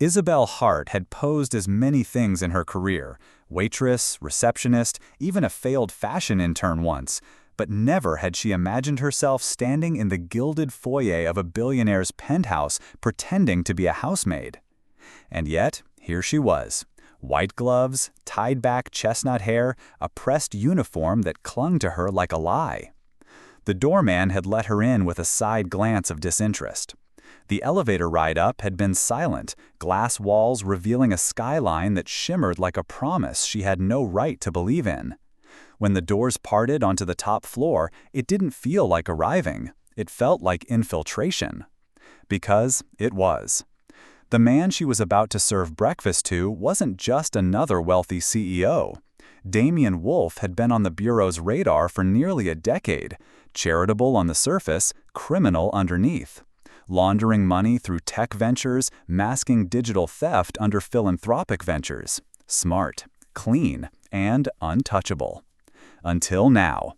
Isabelle Hart had posed as many things in her career: waitress, receptionist, even a failed fashion intern once, but never had she imagined herself standing in the gilded foyer of a billionaire's penthouse pretending to be a housemaid. And yet, here she was. White gloves, tied-back chestnut hair, a pressed uniform that clung to her like a lie. The doorman had let her in with a side glance of disinterest. The elevator ride up had been silent, glass walls revealing a skyline that shimmered like a promise she had no right to believe in. When the doors parted onto the top floor, it didn't feel like arriving. It felt like infiltration. Because it was. The man she was about to serve breakfast to wasn't just another wealthy CEO. Damien Wolfe had been on the Bureau's radar for nearly a decade, charitable on the surface, criminal underneath. Laundering money through tech ventures, masking digital theft under philanthropic ventures. Smart, clean, and untouchable. Until now.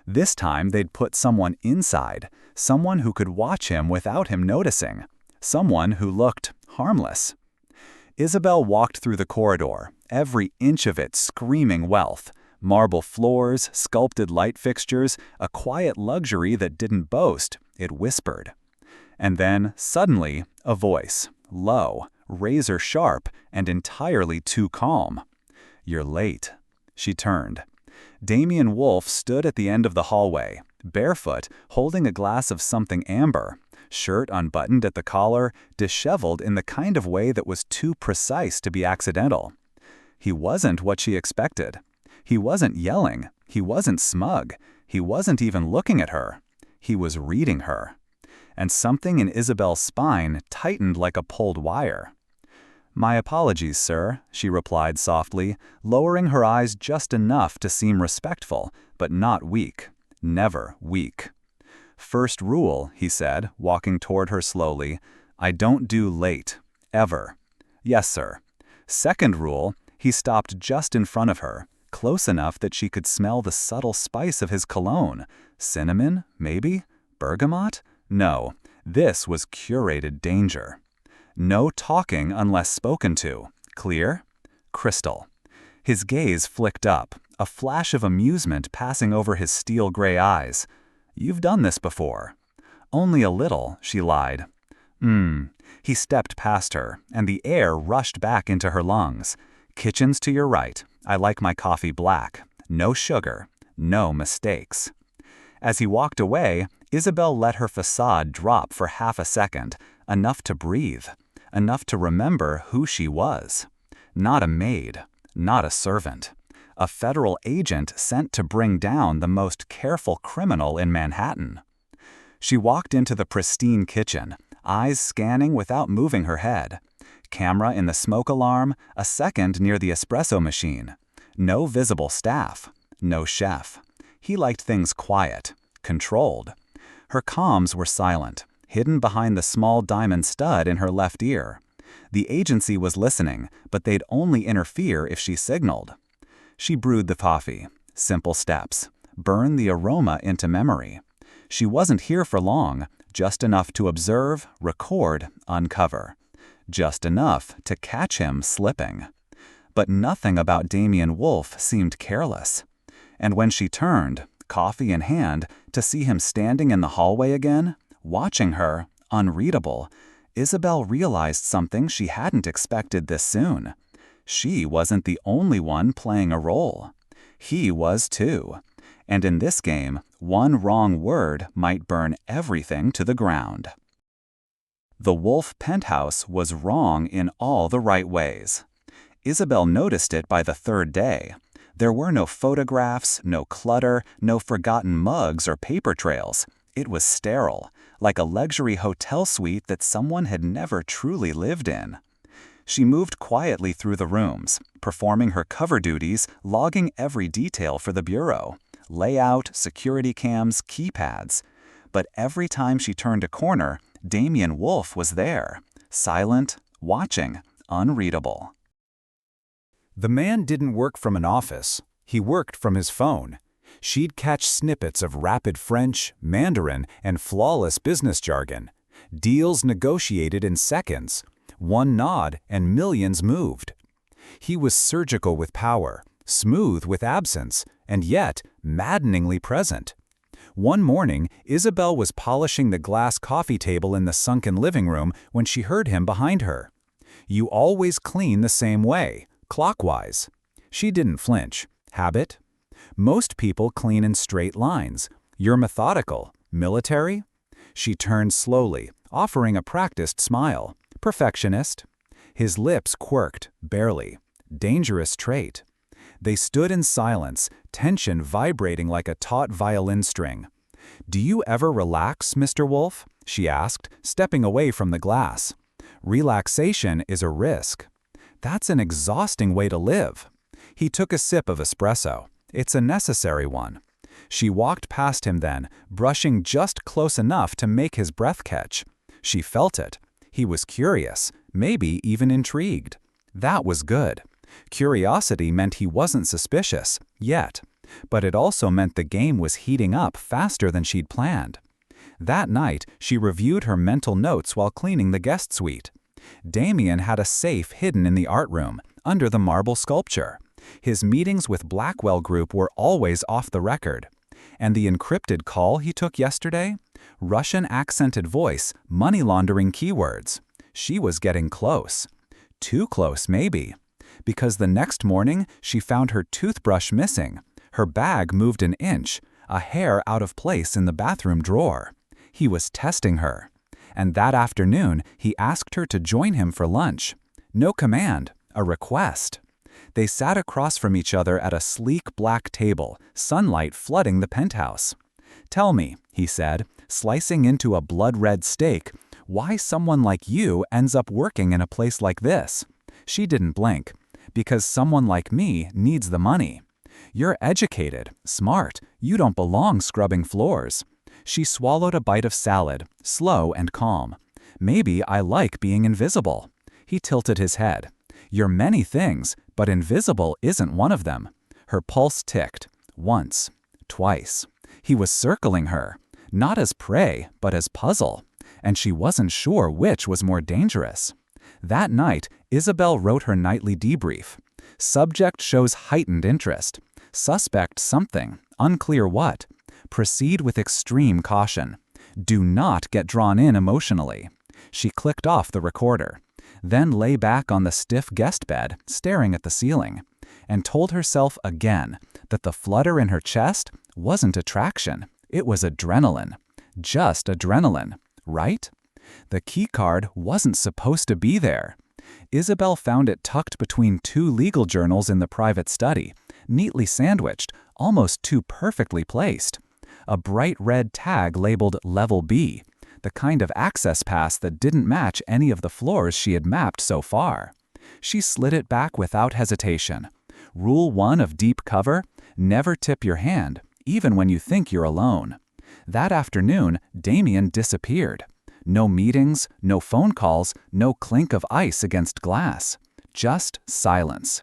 This time they'd put someone inside, someone who could watch him without him noticing, someone who looked harmless. Isabelle walked through the corridor, every inch of it screaming wealth. Marble floors, sculpted light fixtures, a quiet luxury that didn't boast, it whispered. And then, suddenly, a voice, low, razor-sharp, and entirely too calm. "You're late." She turned. Damien Wolfe stood at the end of the hallway, barefoot, holding a glass of something amber, shirt unbuttoned at the collar, disheveled in the kind of way that was too precise to be accidental. He wasn't what she expected. He wasn't yelling. He wasn't smug. He wasn't even looking at her. He was reading her. And something in Isabelle's spine tightened like a pulled wire. "My apologies, sir," she replied softly, lowering her eyes just enough to seem respectful, but not weak. Never weak. "First rule," he said, walking toward her slowly, "I don't do late. Ever." "Yes, sir." Second rule, he stopped just in front of her, close enough that she could smell the subtle spice of his cologne. Cinnamon, maybe? Bergamot? No, this was curated danger. No talking unless spoken to. Clear? Crystal. His gaze flicked up, a flash of amusement passing over his steel-gray eyes. "You've done this before." "Only a little," she lied. He stepped past her, and the air rushed back into her lungs. "Kitchen's to your right. I like my coffee black. No sugar. No mistakes." As he walked away, Isabelle let her facade drop for half a second, enough to breathe, enough to remember who she was. Not a maid, not a servant. A federal agent sent to bring down the most careful criminal in Manhattan. She walked into the pristine kitchen, eyes scanning without moving her head. Camera in the smoke alarm, a second near the espresso machine. No visible staff. No chef. He liked things quiet, controlled. Her comms were silent, hidden behind the small diamond stud in her left ear. The agency was listening, but they'd only interfere if she signaled. She brewed the coffee. Simple steps. Burn the aroma into memory. She wasn't here for long, just enough to observe, record, uncover. Just enough to catch him slipping. But nothing about Damien Wolfe seemed careless. And when she turned, coffee in hand, to see him standing in the hallway again, watching her, unreadable, Isabelle realized something she hadn't expected this soon. She wasn't the only one playing a role. He was too. And in this game, one wrong word might burn everything to the ground. The Wolfe penthouse was wrong in all the right ways. Isabelle noticed it by the third day. There were no photographs, no clutter, no forgotten mugs or paper trails. It was sterile, like a luxury hotel suite that someone had never truly lived in. She moved quietly through the rooms, performing her cover duties, logging every detail for the bureau. Layout, security cams, keypads. But every time she turned a corner, Damien Wolfe was there, silent, watching, unreadable. The man didn't work from an office. He worked from his phone. She'd catch snippets of rapid French, Mandarin, and flawless business jargon. Deals negotiated in seconds. One nod and millions moved. He was surgical with power, smooth with absence, and yet maddeningly present. One morning, Isabelle was polishing the glass coffee table in the sunken living room when she heard him behind her. "You always clean the same way, clockwise." She didn't flinch. Habit? "Most people clean in straight lines. You're methodical. Military?" She turned slowly, offering a practiced smile. "Perfectionist?" His lips quirked, barely. Dangerous trait. They stood in silence, tension vibrating like a taut violin string. "Do you ever relax, Mr. Wolfe?" she asked, stepping away from the glass. "Relaxation is a risk." "That's an exhausting way to live." He took a sip of espresso. "It's a necessary one." She walked past him then, brushing just close enough to make his breath catch. She felt it. He was curious, maybe even intrigued. That was good. Curiosity meant he wasn't suspicious, yet. But it also meant the game was heating up faster than she'd planned. That night, she reviewed her mental notes while cleaning the guest suite. Damien had a safe hidden in the art room, under the marble sculpture. His meetings with Blackwell Group were always off the record. And the encrypted call he took yesterday? Russian-accented voice, money laundering keywords. She was getting close. Too close, maybe. Because the next morning, she found her toothbrush missing. Her bag moved an inch, a hair out of place in the bathroom drawer. He was testing her. And that afternoon, he asked her to join him for lunch. No command, a request. They sat across from each other at a sleek black table, sunlight flooding the penthouse. "Tell me," he said, slicing into a blood-red steak, "why someone like you ends up working in a place like this?" She didn't blink. "Because someone like me needs the money." "You're educated, smart. You don't belong scrubbing floors." She swallowed a bite of salad, slow and calm. "Maybe I like being invisible." He tilted his head. "You're many things, but invisible isn't one of them." Her pulse ticked. Once. Twice. He was circling her. Not as prey, but as puzzle. And she wasn't sure which was more dangerous. That night, Isabelle wrote her nightly debrief. Subject shows heightened interest. Suspect something, unclear what. Proceed with extreme caution. Do not get drawn in emotionally. She clicked off the recorder, then lay back on the stiff guest bed, staring at the ceiling, and told herself again that the flutter in her chest wasn't attraction. It was adrenaline. Just adrenaline, right? The keycard wasn't supposed to be there. Isabelle found it tucked between two legal journals in the private study, neatly sandwiched, almost too perfectly placed. A bright red tag labeled Level B, the kind of access pass that didn't match any of the floors she had mapped so far. She slid it back without hesitation. Rule 1 of deep cover: never tip your hand, even when you think you're alone. That afternoon, Damien disappeared. No meetings, no phone calls, no clink of ice against glass. Just silence.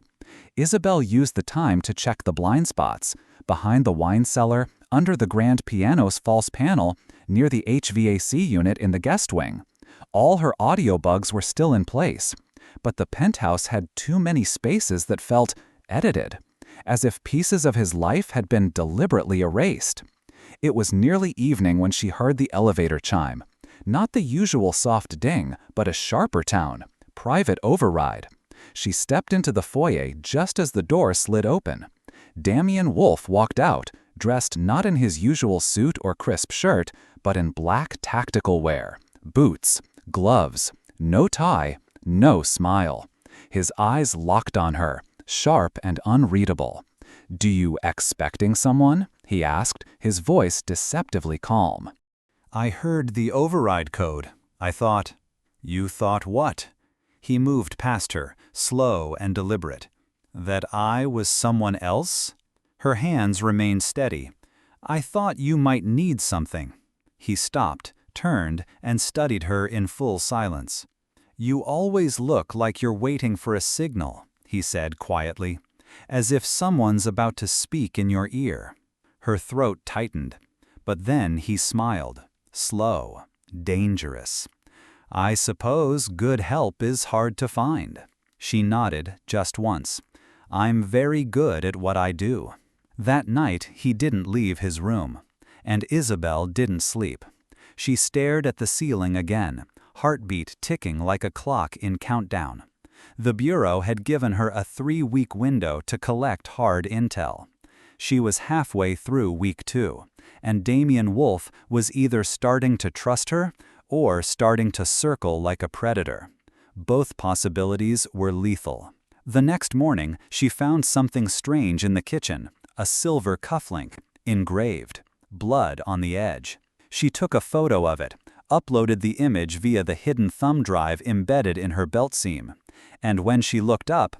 Isabelle used the time to check the blind spots, behind the wine cellar, under the grand piano's false panel, near the HVAC unit in the guest wing. All her audio bugs were still in place, but the penthouse had too many spaces that felt edited, as if pieces of his life had been deliberately erased. It was nearly evening when she heard the elevator chime. Not the usual soft ding, but a sharper tone. Private override. She stepped into the foyer just as the door slid open. Damien Wolfe walked out, dressed not in his usual suit or crisp shirt, but in black tactical wear. Boots, gloves, no tie, no smile. His eyes locked on her, sharp and unreadable. "Do you expecting someone?" he asked, his voice deceptively calm. "I heard the override code. I thought." "You thought what?" He moved past her, slow and deliberate. "That I was someone else?" Her hands remained steady. "I thought you might need something." He stopped, turned, and studied her in full silence. "You always look like you're waiting for a signal," he said quietly, "as if someone's about to speak in your ear." Her throat tightened, but then he smiled, slow, dangerous. I suppose good help is hard to find. She nodded just once. I'm very good at what I do. That night he didn't leave his room, and Isabelle didn't sleep. She stared at the ceiling again, heartbeat ticking like a clock in countdown. The Bureau had given her a 3-week window to collect hard intel. She was halfway through week 2, and Damien Wolfe was either starting to trust her or starting to circle like a predator. Both possibilities were lethal. The next morning, she found something strange in the kitchen, a silver cufflink, engraved, blood on the edge. She took a photo of it, uploaded the image via the hidden thumb drive embedded in her belt seam, and when she looked up,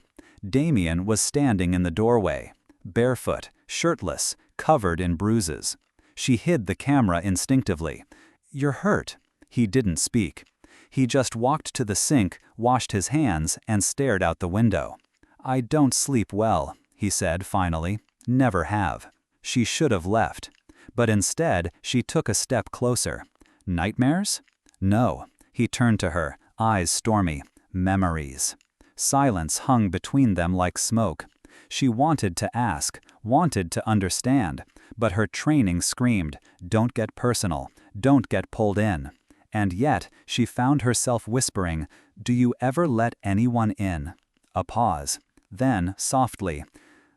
Damien was standing in the doorway, barefoot, shirtless, covered in bruises. She hid the camera instinctively. "You're hurt." He didn't speak. He just walked to the sink, washed his hands, and stared out the window. "I don't sleep well," he said finally. "Never have." She should have left. But instead, she took a step closer. "Nightmares?" "No." He turned to her, eyes stormy. "Memories." Silence hung between them like smoke. She wanted to ask, wanted to understand, but her training screamed, "Don't get personal, don't get pulled in." And yet, she found herself whispering, "Do you ever let anyone in?" A pause. Then, softly,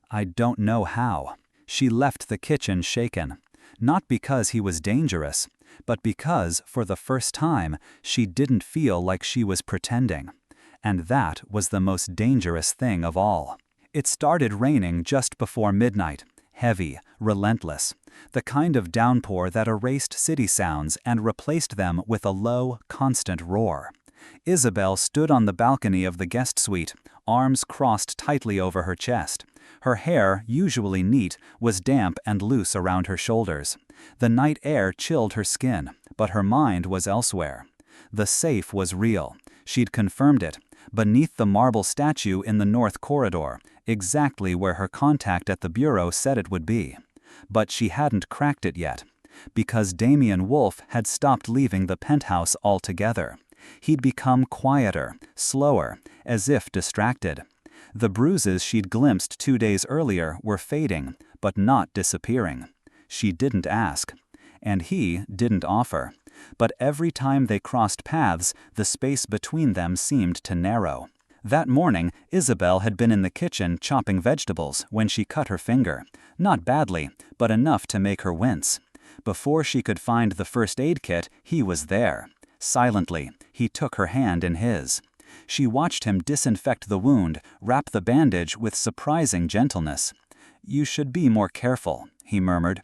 "I don't know how." She left the kitchen shaken. Not because he was dangerous, but because, for the first time, she didn't feel like she was pretending. And that was the most dangerous thing of all. It started raining just before midnight, heavy, relentless, the kind of downpour that erased city sounds and replaced them with a low, constant roar. Isabelle stood on the balcony of the guest suite, arms crossed tightly over her chest. Her hair, usually neat, was damp and loose around her shoulders. The night air chilled her skin, but her mind was elsewhere. The safe was real. She'd confirmed it, beneath the marble statue in the north corridor, exactly where her contact at the Bureau said it would be. But she hadn't cracked it yet, because Damien Wolfe had stopped leaving the penthouse altogether. He'd become quieter, slower, as if distracted. The bruises she'd glimpsed 2 days earlier were fading, but not disappearing. She didn't ask, and he didn't offer. But every time they crossed paths, the space between them seemed to narrow. That morning, Isabelle had been in the kitchen chopping vegetables when she cut her finger. Not badly, but enough to make her wince. Before she could find the first aid kit, he was there. Silently, he took her hand in his. She watched him disinfect the wound, wrap the bandage with surprising gentleness. "You should be more careful," he murmured.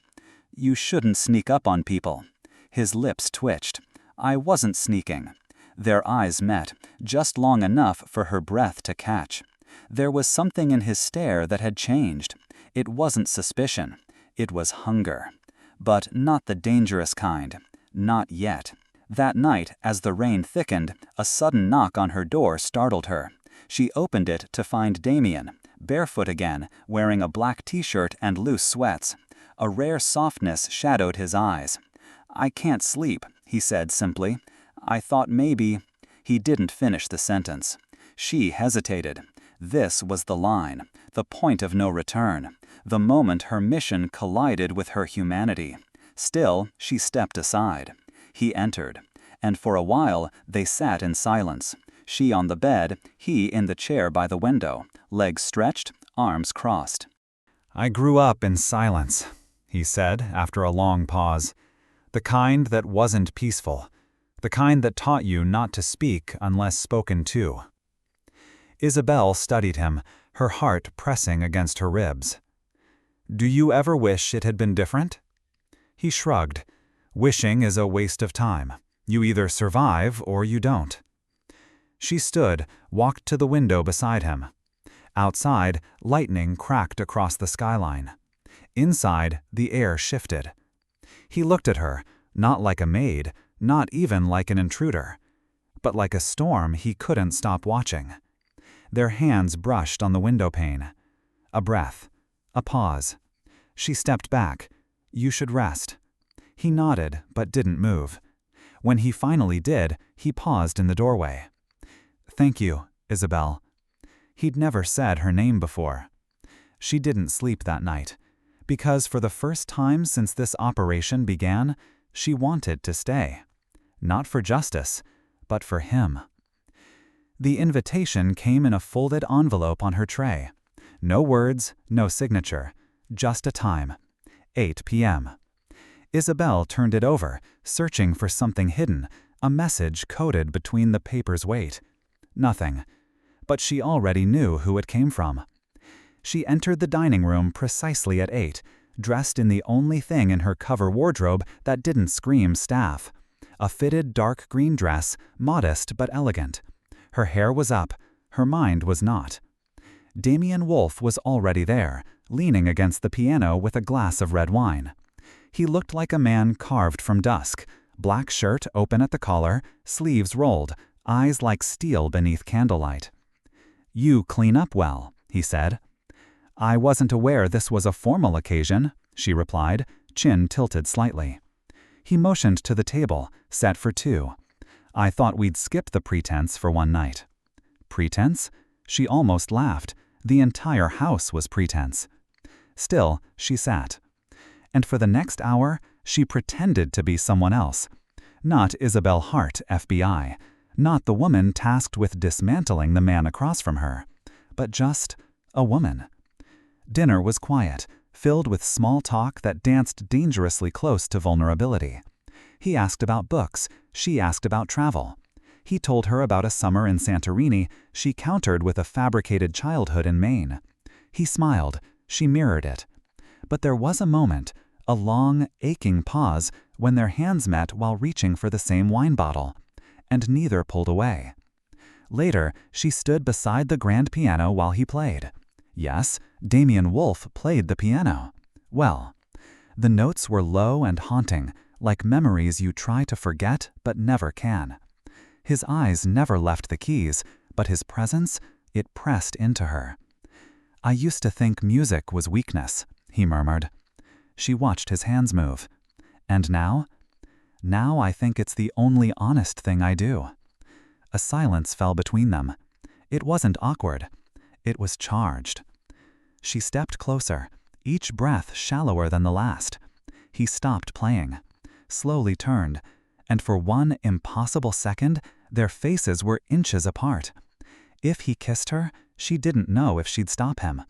"You shouldn't sneak up on people." His lips twitched. "I wasn't sneaking." Their eyes met, just long enough for her breath to catch. There was something in his stare that had changed. It wasn't suspicion. It was hunger. But not the dangerous kind. Not yet. That night, as the rain thickened, a sudden knock on her door startled her. She opened it to find Damien, barefoot again, wearing a black t-shirt and loose sweats. A rare softness shadowed his eyes. "I can't sleep," he said simply. "I thought maybe—" He didn't finish the sentence. She hesitated. This was the line, the point of no return, the moment her mission collided with her humanity. Still, she stepped aside. He entered, and for a while they sat in silence. She on the bed, he in the chair by the window, legs stretched, arms crossed. "I grew up in silence," he said after a long pause. "The kind that wasn't peaceful. The kind that taught you not to speak unless spoken to." Isabelle studied him, her heart pressing against her ribs. "Do you ever wish it had been different?" He shrugged. "Wishing is a waste of time. You either survive or you don't." She stood, walked to the window beside him. Outside, lightning cracked across the skyline. Inside, the air shifted. He looked at her, not like a maid, not even like an intruder, but like a storm he couldn't stop watching. Their hands brushed on the window pane. A breath. A pause. She stepped back. "You should rest." He nodded, but didn't move. When he finally did, he paused in the doorway. "Thank you, Isabelle." He'd never said her name before. She didn't sleep that night, because for the first time since this operation began, she wanted to stay. Not for justice, but for him. The invitation came in a folded envelope on her tray. No words, no signature, just a time. 8 p.m. Isabelle turned it over, searching for something hidden, a message coded between the paper's weight. Nothing. But she already knew who it came from. She entered the dining room precisely at 8, dressed in the only thing in her cover wardrobe that didn't scream staff. A fitted dark green dress, modest but elegant. Her hair was up, her mind was not. Damien Wolfe was already there, leaning against the piano with a glass of red wine. He looked like a man carved from dusk, black shirt open at the collar, sleeves rolled, eyes like steel beneath candlelight. "You clean up well," he said. "I wasn't aware this was a formal occasion," she replied, chin tilted slightly. He motioned to the table, set for two. "I thought we'd skip the pretense for one night." Pretense? She almost laughed. The entire house was pretense. Still, she sat. And for the next hour, she pretended to be someone else. Not Isabelle Hart, FBI. Not the woman tasked with dismantling the man across from her. But just a woman. Dinner was quiet, filled with small talk that danced dangerously close to vulnerability. He asked about books, she asked about travel. He told her about a summer in Santorini, she countered with a fabricated childhood in Maine. He smiled, she mirrored it. But there was a moment, a long, aching pause, when their hands met while reaching for the same wine bottle, and neither pulled away. Later, she stood beside the grand piano while he played. Yes, Damien Wolfe played the piano. Well, the notes were low and haunting, like memories you try to forget but never can. His eyes never left the keys, but his presence, it pressed into her. "I used to think music was weakness," he murmured. She watched his hands move. "And now? Now I think it's the only honest thing I do." A silence fell between them. It wasn't awkward. It was charged. She stepped closer, each breath shallower than the last. He stopped playing, slowly turned, and for one impossible second, their faces were inches apart. If he kissed her, she didn't know if she'd stop him.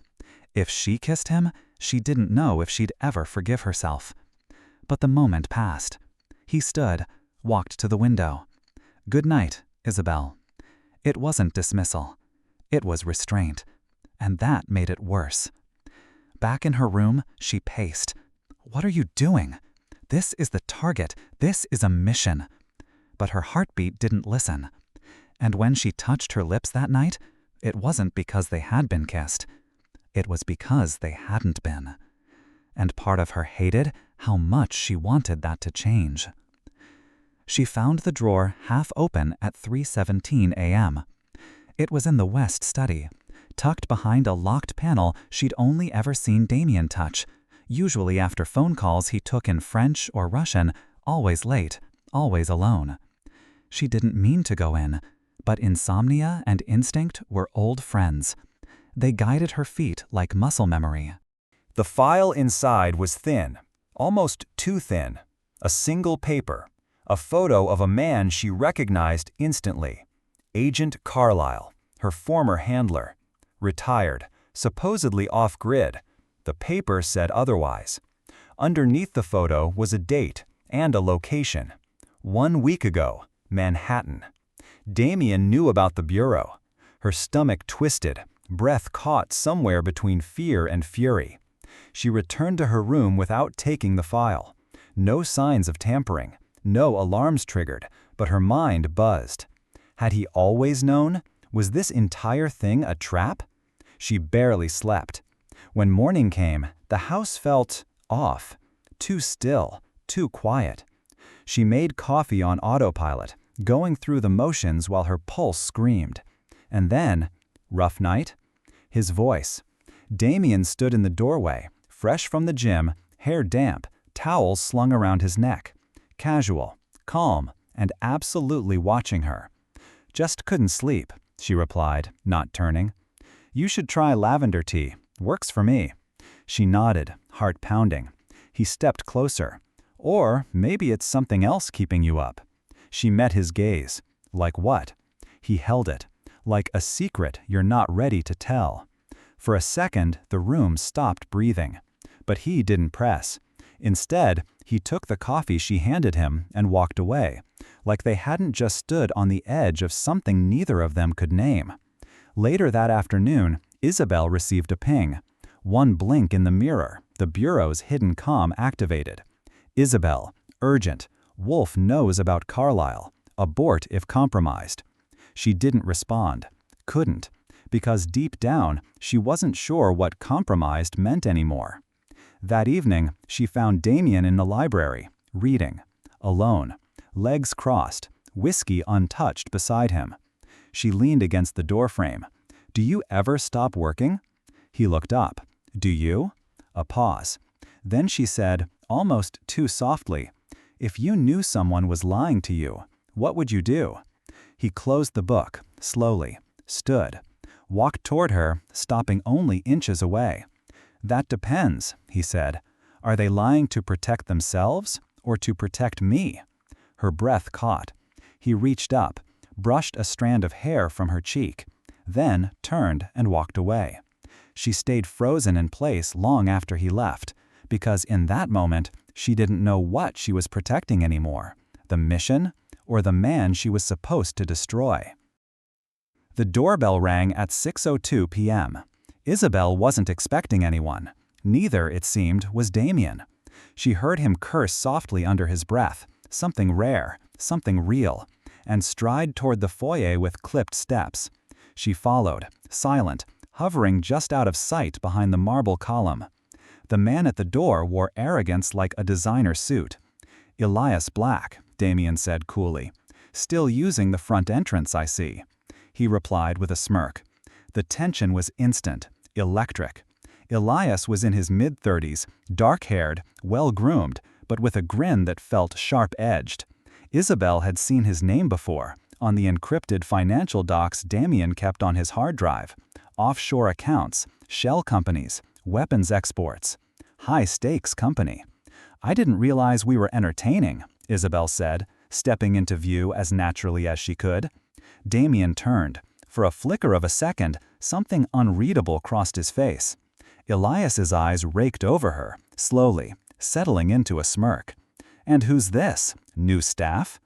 If she kissed him, she didn't know if she'd ever forgive herself. But the moment passed. He stood, walked to the window. "Good night, Isabelle." It wasn't dismissal. It was restraint. And that made it worse. Back in her room, she paced. "What are you doing? This is the target. This is a mission." But her heartbeat didn't listen. And when she touched her lips that night, it wasn't because they had been kissed. It was because they hadn't been. And part of her hated how much she wanted that to change. She found the drawer half open at 3:17 a.m. It was in the west study, tucked behind a locked panel she'd only ever seen Damien touch, usually after phone calls he took in French or Russian, always late, always alone. She didn't mean to go in, but insomnia and instinct were old friends. They guided her feet like muscle memory. The file inside was thin, almost too thin. A single paper, a photo of a man she recognized instantly. Agent Carlyle, her former handler. Retired, supposedly off-grid. The paper said otherwise. Underneath the photo was a date and a location. 1 week ago, Manhattan. Damien knew about the bureau. Her stomach twisted, breath caught somewhere between fear and fury. She returned to her room without taking the file. No signs of tampering, no alarms triggered, but her mind buzzed. Had he always known? Was this entire thing a trap? She barely slept. When morning came, the house felt off, too still, too quiet. She made coffee on autopilot, going through the motions while her pulse screamed. And then, rough night? His voice. Damien stood in the doorway, fresh from the gym, hair damp, towels slung around his neck. Casual, calm, and absolutely watching her. "Just couldn't sleep," she replied, not turning. "You should try lavender tea. Works for me." She nodded, heart pounding. He stepped closer. "Or maybe it's something else keeping you up." She met his gaze. "Like what?" He held it. "Like a secret you're not ready to tell." For a second, the room stopped breathing. But he didn't press. Instead, he took the coffee she handed him and walked away, like they hadn't just stood on the edge of something neither of them could name. Later that afternoon, Isabelle received a ping. One blink in the mirror, the bureau's hidden comm activated. "Isabelle, urgent. Wolfe knows about Carlyle. Abort if compromised." She didn't respond. Couldn't. Because deep down, she wasn't sure what compromised meant anymore. That evening, she found Damien in the library, reading. Alone. Legs crossed, whiskey untouched beside him. She leaned against the doorframe. "Do you ever stop working?" He looked up. "Do you?" A pause. Then she said, almost too softly, "If you knew someone was lying to you, what would you do?" He closed the book, slowly, stood, walked toward her, stopping only inches away. "That depends," he said. "Are they lying to protect themselves or to protect me?" Her breath caught. He reached up, brushed a strand of hair from her cheek, then turned and walked away. She stayed frozen in place long after he left, because in that moment, she didn't know what she was protecting anymore, the mission or the man she was supposed to destroy. The doorbell rang at 6:02 p.m. Isabelle wasn't expecting anyone. Neither, it seemed, was Damien. She heard him curse softly under his breath, something rare, something real, and stride toward the foyer with clipped steps. She followed, silent, hovering just out of sight behind the marble column. The man at the door wore arrogance like a designer suit. "Elias Black," Damien said coolly. "Still using the front entrance, I see." He replied with a smirk. The tension was instant, electric. Elias was in his mid-30s, dark-haired, well-groomed, but with a grin that felt sharp-edged. Isabelle had seen his name before, on the encrypted financial docs Damien kept on his hard drive. Offshore accounts, shell companies, weapons exports. High-stakes company. "I didn't realize we were entertaining," Isabelle said, stepping into view as naturally as she could. Damien turned. For a flicker of a second, something unreadable crossed his face. Elias's eyes raked over her, slowly, settling into a smirk. "And who's this? New staff?"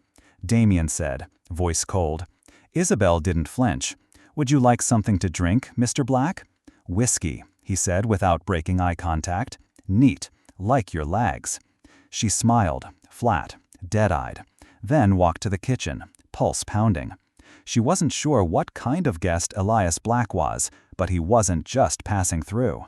Damien said, voice cold. Isabelle didn't flinch. "Would you like something to drink, Mr. Black?" "Whiskey," he said without breaking eye contact. "Neat, like your legs." She smiled, flat, dead-eyed, then walked to the kitchen, pulse pounding. She wasn't sure what kind of guest Elias Black was, but he wasn't just passing through.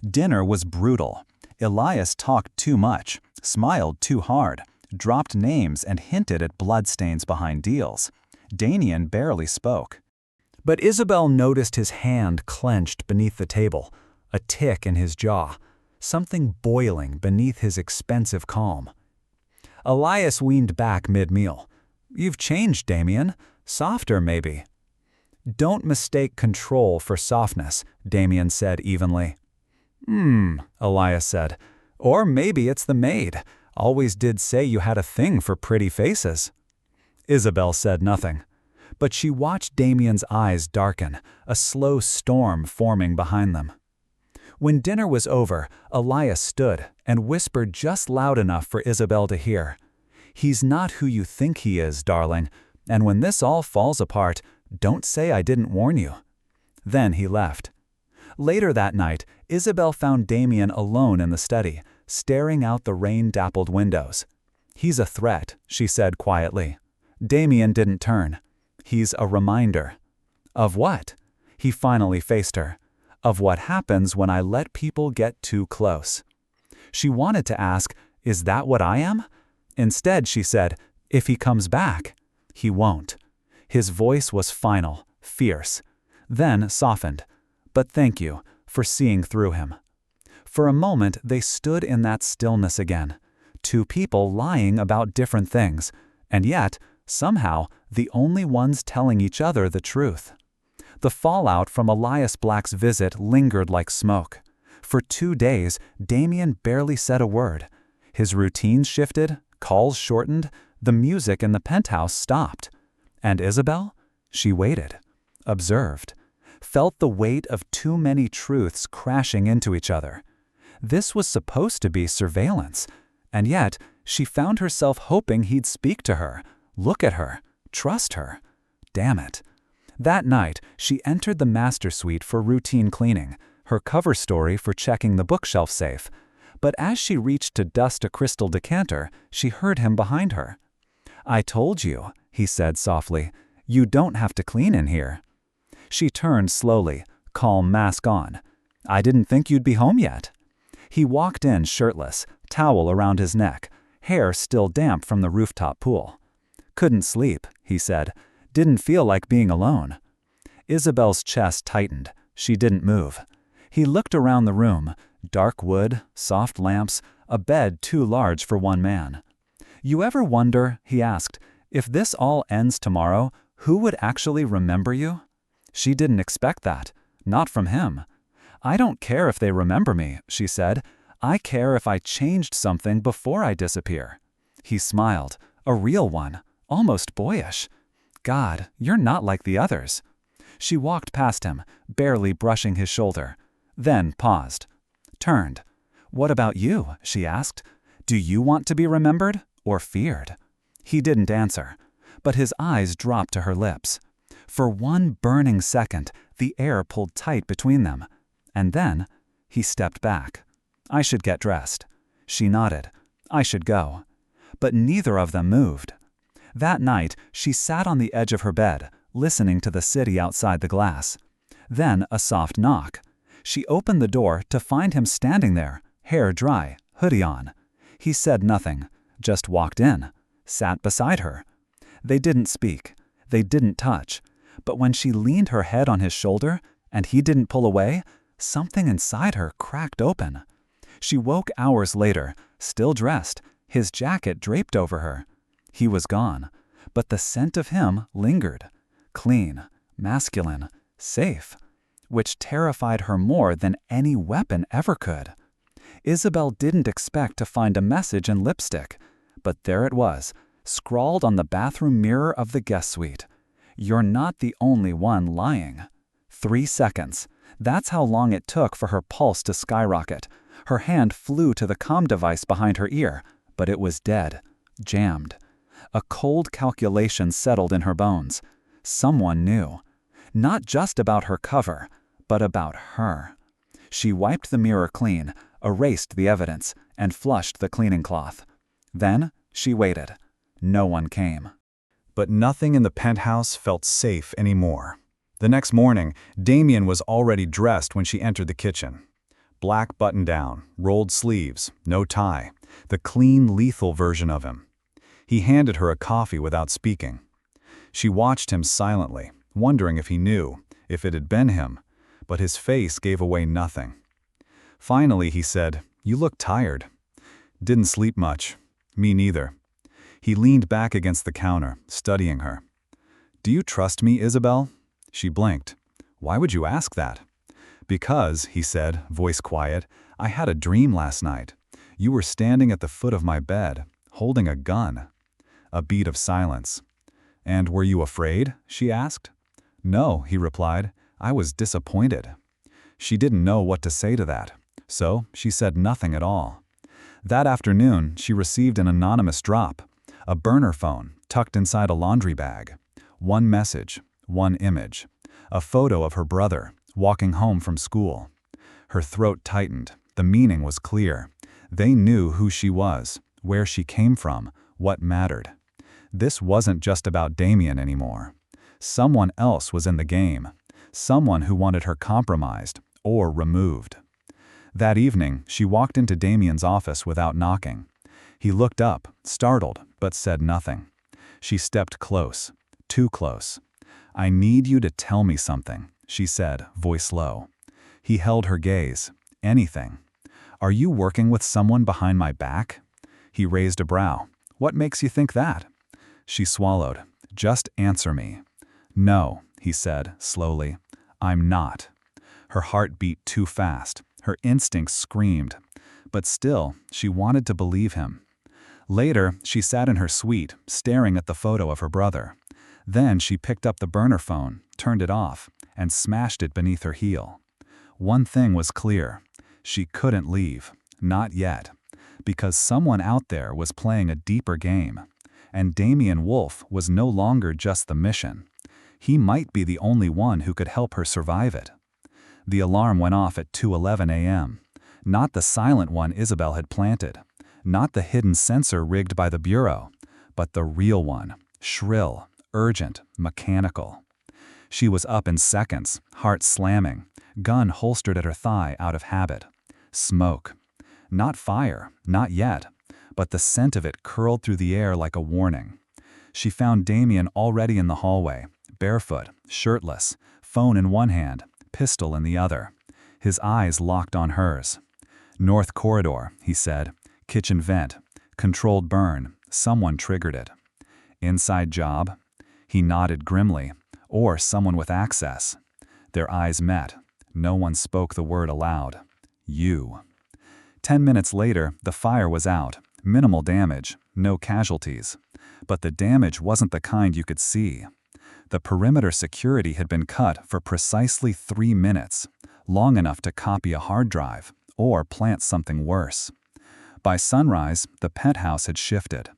Dinner was brutal. Elias talked too much, smiled too hard, dropped names and hinted at bloodstains behind deals. Damien barely spoke. But Isabelle noticed his hand clenched beneath the table, a tick in his jaw, something boiling beneath his expensive calm. Elias weaned back mid-meal. "You've changed, Damien. Softer, maybe." "Don't mistake control for softness," Damien said evenly. Elias said. "Or maybe it's the maid. Always did say you had a thing for pretty faces." Isabelle said nothing. But she watched Damien's eyes darken, a slow storm forming behind them. When dinner was over, Elias stood and whispered just loud enough for Isabelle to hear. "He's not who you think he is, darling, and when this all falls apart, don't say I didn't warn you." Then he left. Later that night, Isabelle found Damien alone in the study, staring out the rain-dappled windows. "He's a threat," she said quietly. Damien didn't turn. "He's a reminder." "Of what?" He finally faced her. "Of what happens when I let people get too close." She wanted to ask, "Is that what I am?" Instead, she said, "If he comes back." "He won't." His voice was final, fierce, then softened. "But thank you for seeing through him." For a moment, they stood in that stillness again. Two people lying about different things, And yet, somehow, the only ones telling each other the truth. The fallout from Elias Black's visit lingered like smoke. For 2 days, Damien barely said a word. His routines shifted, calls shortened, the music in the penthouse stopped. And Isabelle? She waited, observed, felt the weight of too many truths crashing into each other. This was supposed to be surveillance, and yet she found herself hoping he'd speak to her, look at her, trust her. Damn it. That night, she entered the master suite for routine cleaning, her cover story for checking the bookshelf safe. But as she reached to dust a crystal decanter, she heard him behind her. "I told you," he said softly, "you don't have to clean in here." She turned slowly, calm mask on. "I didn't think you'd be home yet." He walked in shirtless, towel around his neck, hair still damp from the rooftop pool. "Couldn't sleep," he said. "Didn't feel like being alone." Isabelle's chest tightened. She didn't move. He looked around the room. Dark wood, soft lamps, a bed too large for one man. "You ever wonder," he asked, "if this all ends tomorrow, who would actually remember you?" She didn't expect that. Not from him. "I don't care if they remember me," she said. "I care if I changed something before I disappear." He smiled, a real one, almost boyish. "God, you're not like the others." She walked past him, barely brushing his shoulder. Then paused. Turned. "What about you?" she asked. "Do you want to be remembered or feared?" He didn't answer, but his eyes dropped to her lips. For one burning second, the air pulled tight between them. And then, he stepped back. "I should get dressed." She nodded. "I should go." But neither of them moved. That night, she sat on the edge of her bed, listening to the city outside the glass. Then a soft knock. She opened the door to find him standing there, hair dry, hoodie on. He said nothing, just walked in, sat beside her. They didn't speak. They didn't touch. But when she leaned her head on his shoulder, and he didn't pull away, something inside her cracked open. She woke hours later, still dressed, his jacket draped over her. He was gone, but the scent of him lingered. Clean, masculine, safe, which terrified her more than any weapon ever could. Isabelle didn't expect to find a message in lipstick, but there it was, scrawled on the bathroom mirror of the guest suite. "You're not the only one lying." 3 seconds. That's how long it took for her pulse to skyrocket. Her hand flew to the comm device behind her ear, but it was dead, jammed. A cold calculation settled in her bones. Someone knew. Not just about her cover, but about her. She wiped the mirror clean, erased the evidence, and flushed the cleaning cloth. Then she waited. No one came. But nothing in the penthouse felt safe anymore. The next morning, Damien was already dressed when she entered the kitchen. Black button-down, rolled sleeves, no tie, the clean, lethal version of him. He handed her a coffee without speaking. She watched him silently, wondering if he knew, if it had been him, but his face gave away nothing. Finally, he said, "You look tired." "Didn't sleep much." "Me neither." He leaned back against the counter, studying her. "Do you trust me, Isabelle?" She blinked. "Why would you ask that?" "Because," he said, voice quiet, "I had a dream last night. You were standing at the foot of my bed, holding a gun." A beat of silence. "And were you afraid?" she asked. "No," he replied. "I was disappointed." She didn't know what to say to that, so she said nothing at all. That afternoon, she received an anonymous drop, a burner phone tucked inside a laundry bag. One message, one image, a photo of her brother walking home from school. Her throat tightened. The meaning was clear. They knew who she was, where she came from, what mattered. This wasn't just about Damien anymore. Someone else was in the game. Someone who wanted her compromised or removed. That evening, she walked into Damien's office without knocking. He looked up, startled, but said nothing. She stepped close, too close. "I need you to tell me something," she said, voice low. He held her gaze. "Anything." "Are you working with someone behind my back?" He raised a brow. "What makes you think that?" She swallowed. "Just answer me." "No," he said, slowly. "I'm not." Her heart beat too fast. Her instincts screamed. But still, she wanted to believe him. Later, she sat in her suite, staring at the photo of her brother. Then she picked up the burner phone, turned it off, and smashed it beneath her heel. One thing was clear. She couldn't leave. Not yet. Because someone out there was playing a deeper game. And Damien Wolfe was no longer just the mission. He might be the only one who could help her survive it. The alarm went off at 2:11 a.m. Not the silent one Isabelle had planted. Not the hidden sensor rigged by the Bureau. But the real one. Shrill, urgent, mechanical. She was up in seconds, heart slamming, gun holstered at her thigh out of habit. Smoke. Not fire, not yet, but the scent of it curled through the air like a warning. She found Damien already in the hallway, barefoot, shirtless, phone in one hand, pistol in the other. His eyes locked on hers. "North corridor," he said. "Kitchen vent. Controlled burn. Someone triggered it." "Inside job?" He nodded grimly. "Or someone with access." Their eyes met. No one spoke the word aloud. "You." 10 minutes later, the fire was out. Minimal damage, no casualties. But the damage wasn't the kind you could see. The perimeter security had been cut for precisely 3 minutes, long enough to copy a hard drive, or plant something worse. By sunrise, the penthouse had shifted.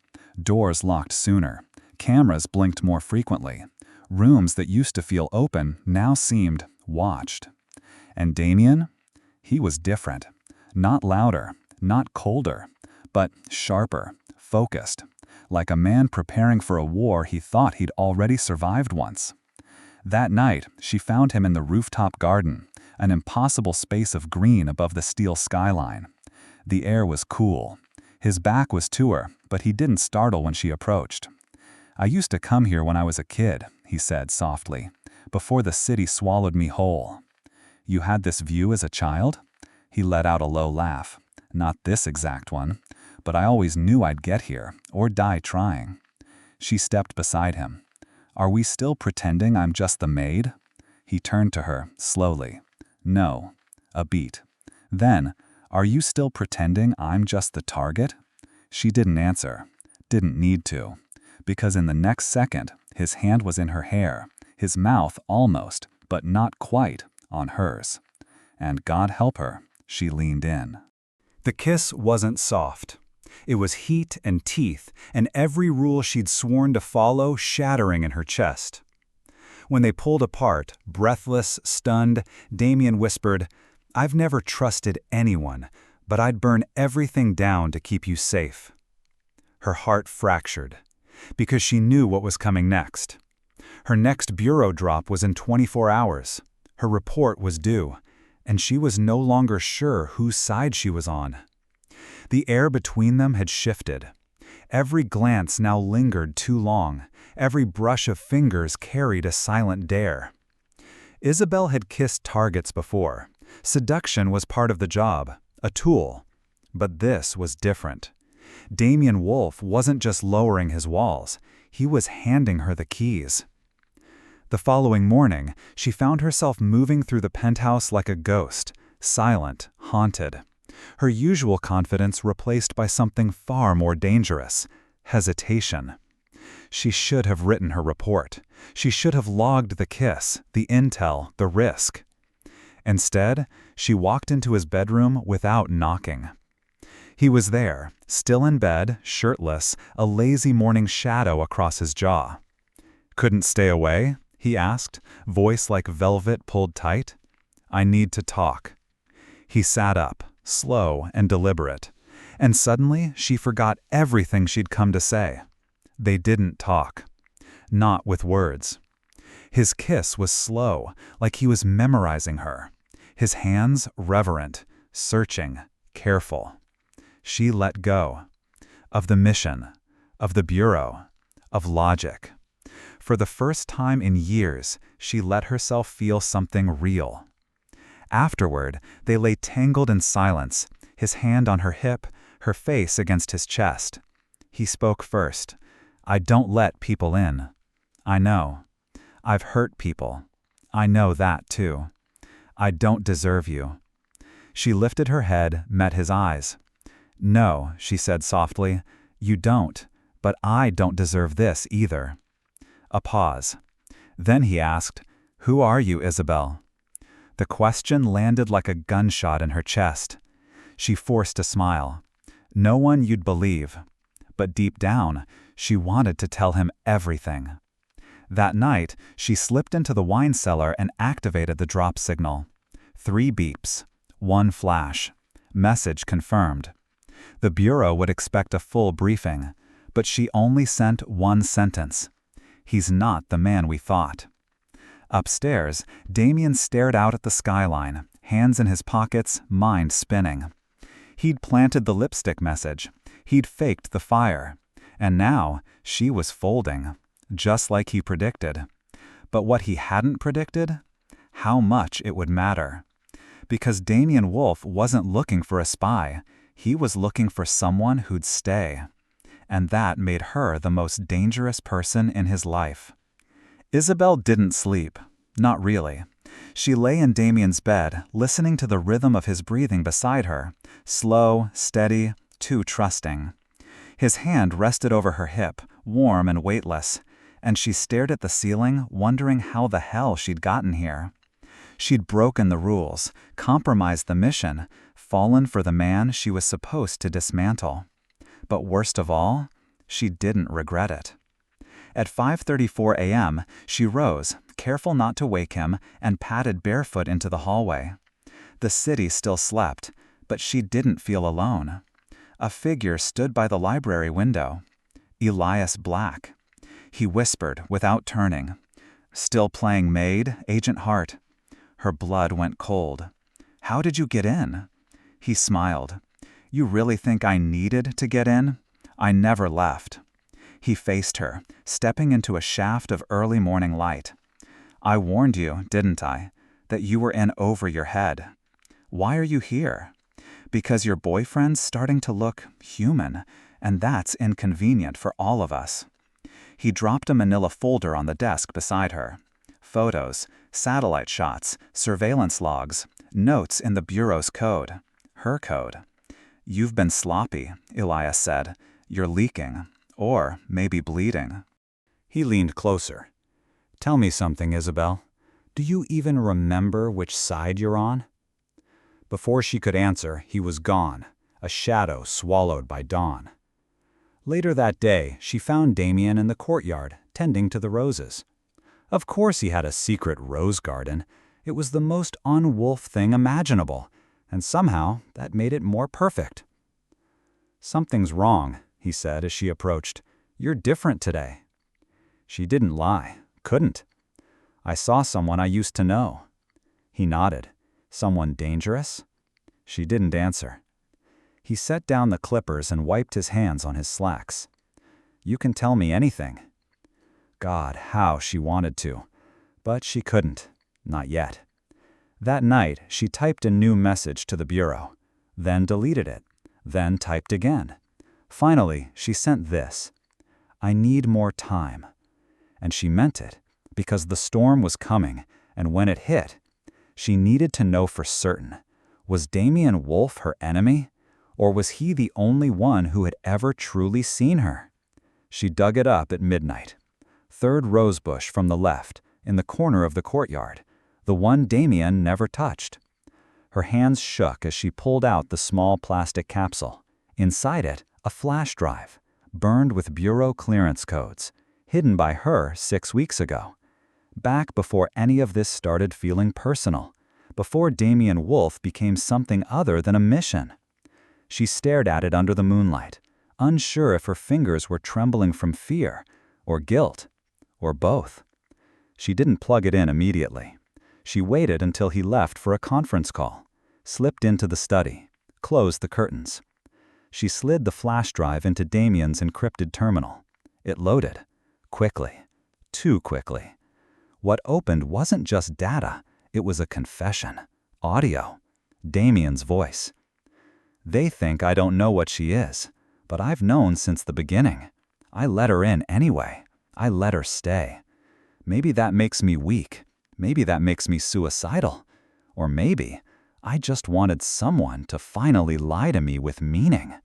Doors locked sooner. Cameras blinked more frequently. Rooms that used to feel open now seemed watched. And Damien? He was different. Not louder, not colder, but sharper, focused, like a man preparing for a war he thought he'd already survived once. That night, she found him in the rooftop garden, an impossible space of green above the steel skyline. The air was cool. His back was to her, but he didn't startle when she approached. "I used to come here when I was a kid," he said softly, "before the city swallowed me whole." "You had this view as a child?" He let out a low laugh. "Not this exact one, but I always knew I'd get here, or die trying." She stepped beside him. "Are we still pretending I'm just the maid?" He turned to her, slowly. "No." A beat. Then, "Are you still pretending I'm just the target?" She didn't answer. Didn't need to. Because in the next second, his hand was in her hair, his mouth almost, but not quite, on hers. And God help her, she leaned in. The kiss wasn't soft. It was heat and teeth, and every rule she'd sworn to follow shattering in her chest. When they pulled apart, breathless, stunned, Damien whispered, "I've never trusted anyone, but I'd burn everything down to keep you safe." Her heart fractured, because she knew what was coming next. Her next bureau drop was in 24 hours. Her report was due, and she was no longer sure whose side she was on. The air between them had shifted. Every glance now lingered too long. Every brush of fingers carried a silent dare. Isabelle had kissed targets before. Seduction was part of the job, a tool. But this was different. Damien Wolfe wasn't just lowering his walls. He was handing her the keys. The following morning, she found herself moving through the penthouse like a ghost, silent, haunted. Her usual confidence replaced by something far more dangerous: hesitation. She should have written her report. She should have logged the kiss, the intel, the risk. Instead, she walked into his bedroom without knocking. He was there, still in bed, shirtless, a lazy morning shadow across his jaw. "Couldn't stay away?" he asked, voice like velvet pulled tight. "I need to talk." He sat up, slow and deliberate, and suddenly she forgot everything she'd come to say. They didn't talk. Not with words. His kiss was slow, like he was memorizing her. His hands reverent, searching, careful. She let go. Of the mission, of the bureau, of logic. For the first time in years, she let herself feel something real. Afterward, they lay tangled in silence, his hand on her hip, her face against his chest. He spoke first. I don't let people in. I know. I've hurt people. I know that too. I don't deserve you." She lifted her head, met his eyes. "No," she said softly, "you don't, but I don't deserve this either." A pause. Then he asked, "Who are you, Isabelle?" The question landed like a gunshot in her chest. She forced a smile. No one you'd believe. But deep down, she wanted to tell him everything. That night, she slipped into the wine cellar and activated the drop signal. 3 beeps. 1 flash. Message confirmed. The bureau would expect a full briefing, but she only sent 1 sentence. "He's not the man we thought." Upstairs, Damien stared out at the skyline, hands in his pockets, mind spinning. He'd planted the lipstick message. He'd faked the fire. And now, she was folding, just like he predicted. But what he hadn't predicted? How much it would matter. Because Damien Wolfe wasn't looking for a spy. He was looking for someone who'd stay. And that made her the most dangerous person in his life. Isabelle didn't sleep. Not really. She lay in Damien's bed, listening to the rhythm of his breathing beside her. Slow, steady, too trusting. His hand rested over her hip, warm and weightless, and she stared at the ceiling, wondering how the hell she'd gotten here. She'd broken the rules, compromised the mission, fallen for the man she was supposed to dismantle. But worst of all, she didn't regret it. At 5:34 a.m., she rose, careful not to wake him, and padded barefoot into the hallway. The city still slept, but she didn't feel alone. A figure stood by the library window. Elias Black. He whispered, without turning. "Still playing Maid, Agent Hart." Her blood went cold. "How did you get in?" He smiled. "You really think I needed to get in? I never left." He faced her, stepping into a shaft of early morning light. "I warned you, didn't I, that you were in over your head. Why are you here? Because your boyfriend's starting to look human, and that's inconvenient for all of us." He dropped a manila folder on the desk beside her. Photos, satellite shots, surveillance logs, notes in the Bureau's code. Her code. "You've been sloppy," Elias said. "You're leaking. Or maybe bleeding." He leaned closer. "Tell me something, Isabelle. Do you even remember which side you're on?" Before she could answer, he was gone, a shadow swallowed by dawn. Later that day, she found Damien in the courtyard, tending to the roses. Of course he had a secret rose garden. It was the most un-Wolfe thing imaginable, and somehow that made it more perfect. "Something's wrong," he said as she approached. "You're different today." She didn't lie. Couldn't. "I saw someone I used to know." He nodded. "Someone dangerous?" She didn't answer. He set down the clippers and wiped his hands on his slacks. "You can tell me anything." God, how she wanted to. But she couldn't. Not yet. That night, she typed a new message to the Bureau, then deleted it, then typed again. Finally, she sent this: "I need more time." And she meant it, because the storm was coming, and when it hit, she needed to know for certain. Was Damien Wolfe her enemy? Or was he the only one who had ever truly seen her? She dug it up at midnight. 3rd rosebush from the left, in the corner of the courtyard, the one Damien never touched. Her hands shook as she pulled out the small plastic capsule. Inside it, a flash drive, burned with Bureau clearance codes, hidden by her 6 weeks ago. Back before any of this started feeling personal, before Damien Wolfe became something other than a mission. She stared at it under the moonlight, unsure if her fingers were trembling from fear, or guilt, or both. She didn't plug it in immediately. She waited until he left for a conference call, slipped into the study, closed the curtains. She slid the flash drive into Damien's encrypted terminal. It loaded. Quickly. Too quickly. What opened wasn't just data, it was a confession. Audio. Damien's voice. "They think I don't know what she is, but I've known since the beginning. I let her in anyway. I let her stay. Maybe that makes me weak. Maybe that makes me suicidal. Or maybe I just wanted someone to finally lie to me with meaning.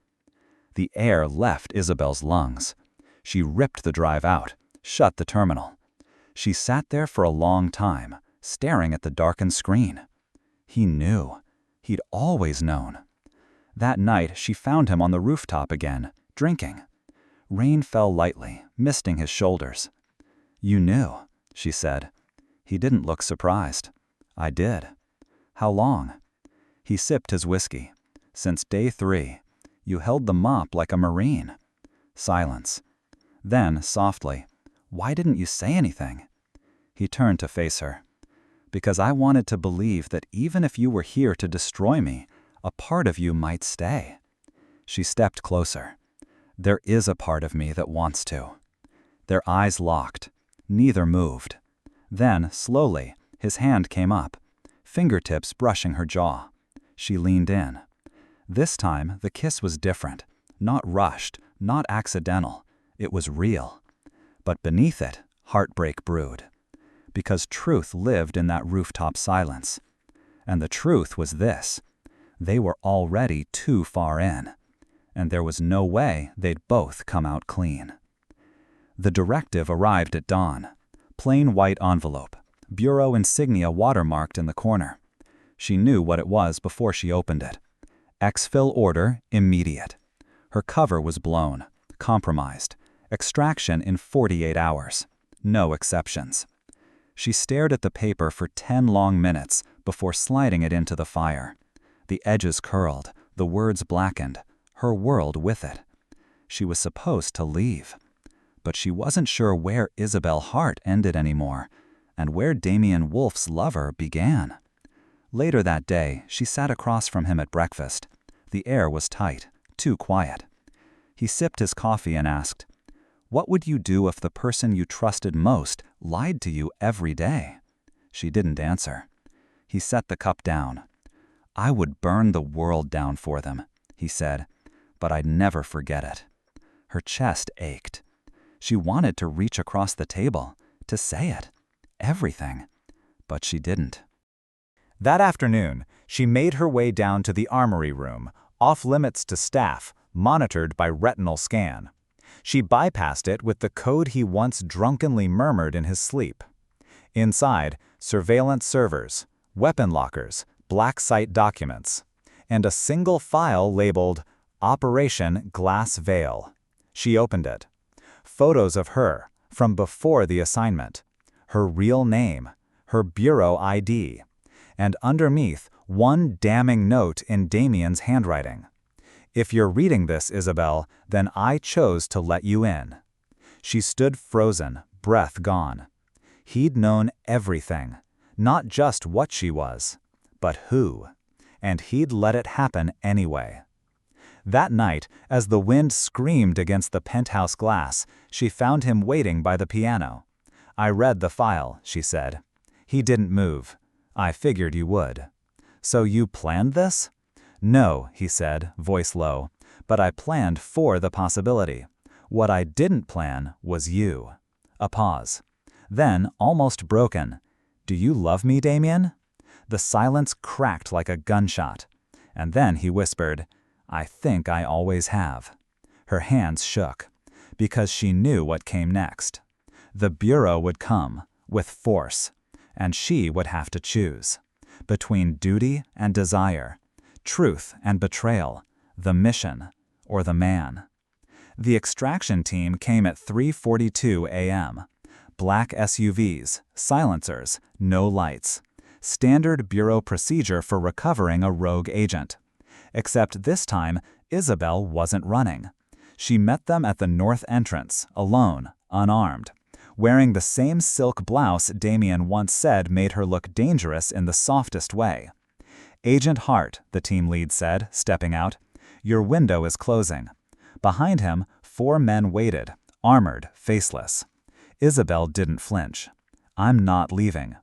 The air left Isabelle's lungs. She ripped the drive out, shut the terminal. She sat there for a long time, staring at the darkened screen. He knew. He'd always known. That night, she found him on the rooftop again, drinking. Rain fell lightly, misting his shoulders. "You knew," she said. He didn't look surprised. "I did." "How long?" He sipped his whiskey. "Since day 3. You held the mop like a Marine." Silence. Then, softly, "Why didn't you say anything?" He turned to face her. "Because I wanted to believe that even if you were here to destroy me, a part of you might stay." She stepped closer. "There is a part of me that wants to." Their eyes locked. Neither moved. Then, slowly, his hand came up, fingertips brushing her jaw. She leaned in. This time, the kiss was different. Not rushed, not accidental. It was real. But beneath it, heartbreak brewed. Because truth lived in that rooftop silence. And the truth was this: they were already too far in. And there was no way they'd both come out clean. The directive arrived at dawn. Plain white envelope, bureau insignia watermarked in the corner. She knew what it was before she opened it. Exfil order, immediate. Her cover was blown, compromised. Extraction in 48 hours. No exceptions. She stared at the paper for 10 long minutes before sliding it into the fire. The edges curled, the words blackened, her world with it. She was supposed to leave. But she wasn't sure where Isabelle Hart ended anymore, and where Damien Wolfe's lover began. Later that day, she sat across from him at breakfast. The air was tight, too quiet. He sipped his coffee and asked, "What would you do if the person you trusted most lied to you every day?" She didn't answer. He set the cup down. "I would burn the world down for them," he said, "but I'd never forget it." Her chest ached. She wanted to reach across the table, to say it, everything, but she didn't. That afternoon, she made her way down to the armory room, off limits to staff, monitored by retinal scan. She bypassed it with the code he once drunkenly murmured in his sleep. Inside, surveillance servers, weapon lockers, black site documents, and a single file labeled Operation Glass Veil. She opened it. Photos of her, from before the assignment, her real name, her bureau ID, and underneath, one damning note in Damien's handwriting. "If you're reading this, Isabelle, then I chose to let you in." She stood frozen, breath gone. He'd known everything, not just what she was, but who, and he'd let it happen anyway. That night, as the wind screamed against the penthouse glass, she found him waiting by the piano. "I read the file," she said. He didn't move. "I figured you would." "So you planned this?" "No," he said, voice low, "but I planned for the possibility. What I didn't plan was you." A pause. Then, almost broken, "Do you love me, Damien?" The silence cracked like a gunshot. And then he whispered, "I think I always have." Her hands shook, because she knew what came next. The bureau would come, with force, and she would have to choose. Between duty and desire, truth and betrayal, the mission or the man. The extraction team came at 3:42 a.m. Black SUVs, silencers, no lights. Standard bureau procedure for recovering a rogue agent. Except this time, Isabelle wasn't running. She met them at the north entrance, alone, unarmed, wearing the same silk blouse Damien once said made her look dangerous in the softest way. "Agent Hart," the team lead said, stepping out, "your window is closing." Behind him, 4 men waited, armored, faceless. Isabelle didn't flinch. "I'm not leaving."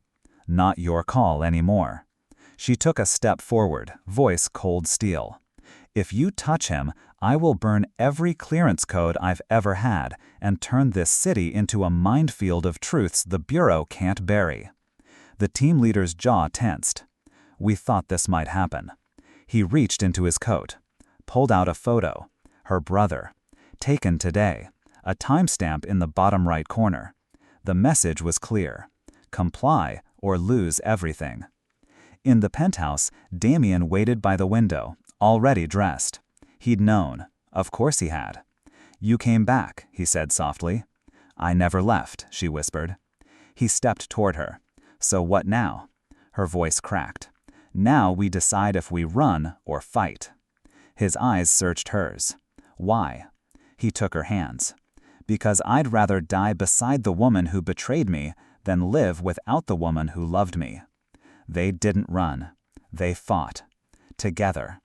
"Not your call anymore." She took a step forward, voice cold steel. If you touch him, I will burn every clearance code I've ever had and turn this city into a minefield of truths the Bureau can't bury." The team leader's jaw tensed. "We thought this might happen." He reached into his coat, pulled out a photo. Her brother. Taken today. A timestamp in the bottom right corner. The message was clear. Comply or lose everything. In the penthouse, Damien waited by the window, already dressed. He'd known. Of course he had. "You came back," he said softly. "I never left," she whispered. He stepped toward her. "So what now?" Her voice cracked. "Now we decide if we run or fight." His eyes searched hers. "Why?" He took her hands. "Because I'd rather die beside the woman who betrayed me than live without the woman who loved me." They didn't run. They fought. Together.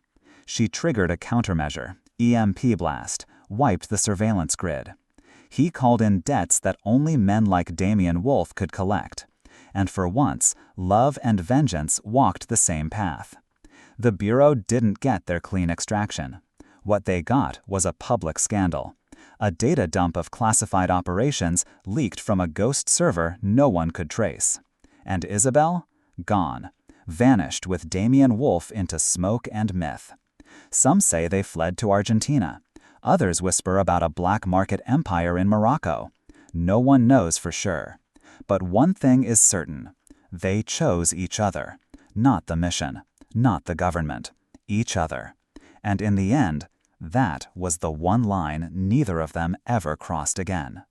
She triggered a countermeasure, EMP blast, wiped the surveillance grid. He called in debts that only men like Damien Wolfe could collect. And for once, love and vengeance walked the same path. The Bureau didn't get their clean extraction. What they got was a public scandal. A data dump of classified operations leaked from a ghost server no one could trace. And Isabelle? Gone. Vanished with Damien Wolfe into smoke and myth. Some say they fled to Argentina. Others whisper about a black market empire in Morocco. No one knows for sure. But one thing is certain. They chose each other. Not the mission. Not the government. Each other. And in the end, that was the one line neither of them ever crossed again.